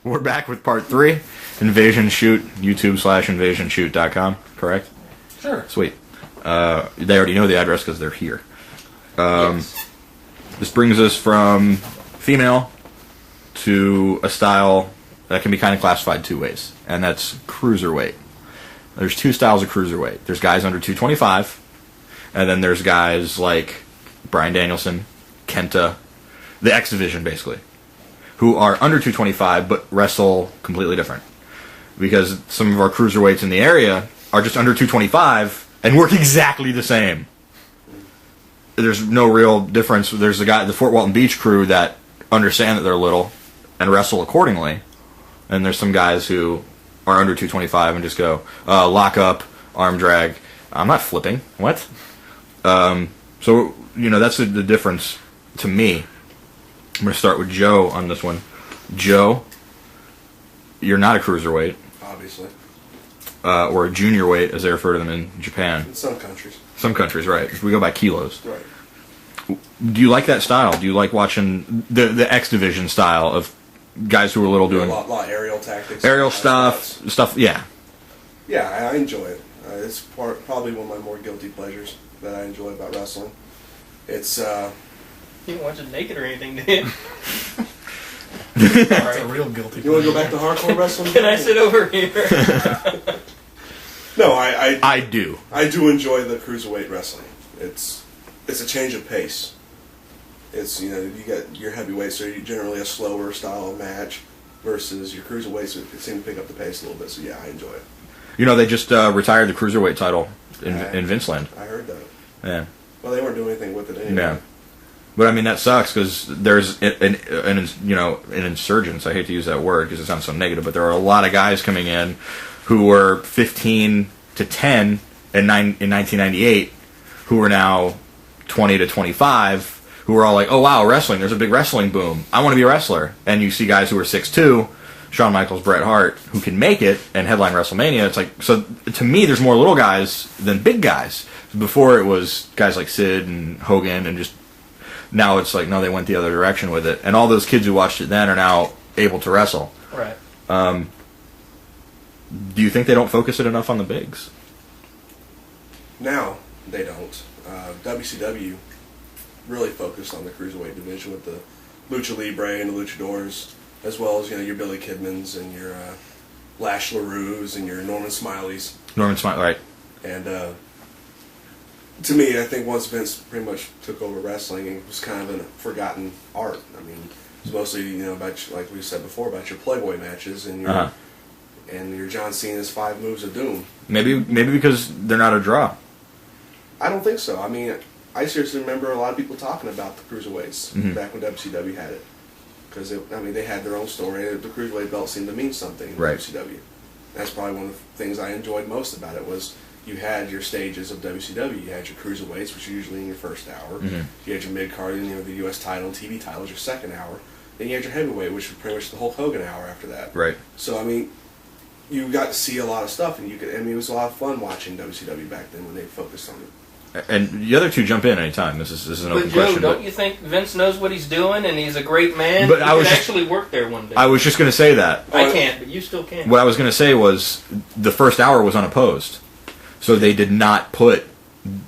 We're back with part 3. Invasion Shoot, YouTube/invasionshoot.com, correct? Sure. Sweet. They already know the address because they're here. Yes. This brings us from female to a style that can be kind of classified 2 ways, and that's cruiserweight. There's 2 styles of cruiserweight. There's guys under 225, and then there's guys like Bryan Danielson, Kenta, the X Division basically, who are under 225 but wrestle completely different. Because some of our cruiserweights in the area are just under 225 and work exactly the same. There's no real difference. There's the Fort Walton Beach crew that understand that they're little and wrestle accordingly. And there's some guys who are under 225 and just go, lock up, arm drag. I'm not flipping. What? So, that's the difference to me. I'm going to start with Joe on this one. Joe, you're not a cruiserweight. Obviously. Or a junior weight, as they refer to them in Japan. In some countries. Some countries, right. We go by kilos. Right. Do you like that style? Do you like watching the X Division style of guys who are little doing... A lot of aerial tactics. Aerial stuff, yeah. Yeah, I enjoy it. It's probably one of my more guilty pleasures that I enjoy about wrestling. It's, You didn't watch it naked or anything, did you? That's a real guilty You want to go back to hardcore wrestling? Can I sit over here? No, I do. I do enjoy the cruiserweight wrestling. It's a change of pace. It's, you got your heavyweights, so you're generally a slower style of match versus your cruiserweights, so it seems to pick up the pace a little bit, so yeah, I enjoy it. They just retired the cruiserweight title in Vinceland. I heard that. Yeah. Well, they weren't doing anything with it anyway. Yeah. But I mean, that sucks because there's an insurgence. I hate to use that word because it sounds so negative, but there are a lot of guys coming in who were 15 to 10 in 1998 who are now 20 to 25 who are all like, oh wow, wrestling, there's a big wrestling boom. I want to be a wrestler. And you see guys who are 6'2", Shawn Michaels, Bret Hart, who can make it and headline WrestleMania. It's like, so to me, there's more little guys than big guys. Before it was guys like Sid and Hogan and just... Now it's like, no, they went the other direction with it. And all those kids who watched it then are now able to wrestle. Right. Do you think they don't focus it enough on the bigs? Now, they don't. WCW really focused on the cruiserweight division with the Lucha Libre and the Luchadors, as well as, your Billy Kidmans and your Lash LaRue's and your Norman Smileys. Norman Smiley, right. And to me, I think once Vince pretty much took over wrestling, it was kind of a forgotten art. I mean, it was mostly, about, like we said before, about your Playboy matches and your and your John Cena's 5 moves of doom. Maybe because they're not a draw. I don't think so. I mean, I seriously remember a lot of people talking about the cruiserweights back when WCW had it, because they had their own story. The cruiserweight belt seemed to mean something in WCW. That's probably one of the things I enjoyed most about it was. You had your stages of WCW. You had your cruiserweights, which are usually in your first hour. You had your mid-card, the U.S. title and TV title is your second hour. Then you had your heavyweight, which was pretty much the Hulk Hogan hour after that. Right. So, you got to see a lot of stuff, and it was a lot of fun watching WCW back then when they focused on it. And the other two jump in anytime. This is an open Joe, question. Don't you think Vince knows what he's doing and he's a great man? But he I was could just, actually work there one day. I was just going to say that. I can't, but you still can. What I was going to say was the first hour was unopposed. So they did not put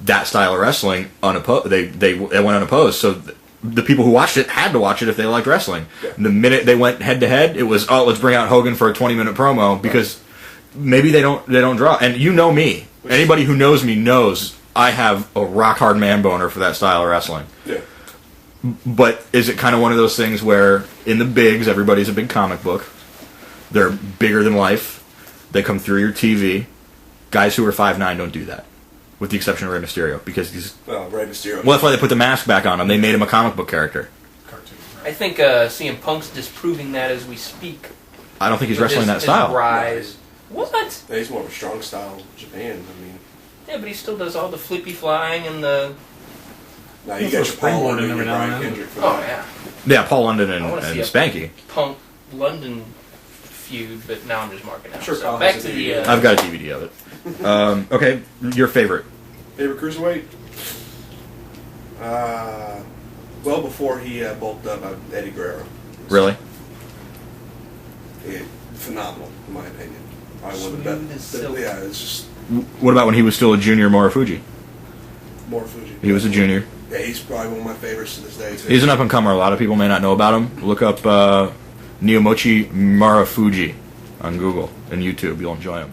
that style of wrestling unopposed. They went unopposed. So the people who watched it had to watch it if they liked wrestling. Yeah. The minute they went head to head, it was, let's bring out Hogan for a 20-minute promo because maybe they don't draw. And you know me. Anybody who knows me knows I have a rock hard man boner for that style of wrestling. Yeah. But is it kind of one of those things where in the bigs everybody's a big comic book? They're bigger than life. They come through your TV. Guys who are 5'9" don't do that, with the exception of Rey Mysterio, because he's... Well, Rey Mysterio... Well, that's why they put the mask back on him. They made him a comic book character. Cartoon. I think CM Punk's disproving that as we speak. I don't think he's wrestling that style. His rise. What? Yeah, he's more of a strong style Japan, Yeah, but he still does all the flippy flying and the... Now you got your Paul London and your Brian Kendrick for that. Oh, yeah. Yeah, Paul London and Spanky. Punk London feud, but now I'm just marking out. Sure, so back to the... I've got a DVD of it. Okay, your favorite? Favorite cruiserweight? Well, before he bulked up, Eddie Guerrero. Really? phenomenal in my opinion. Probably one of Smooth the as best. silk. Yeah, it's just What about when he was still a junior Morofuji? more Fuji. He was a junior. Yeah, he's probably one of my favorites to this day too. He's an up-and-comer. A lot of people may not know about him. Look up Neomochi Marufuji on Google and YouTube. You'll enjoy him.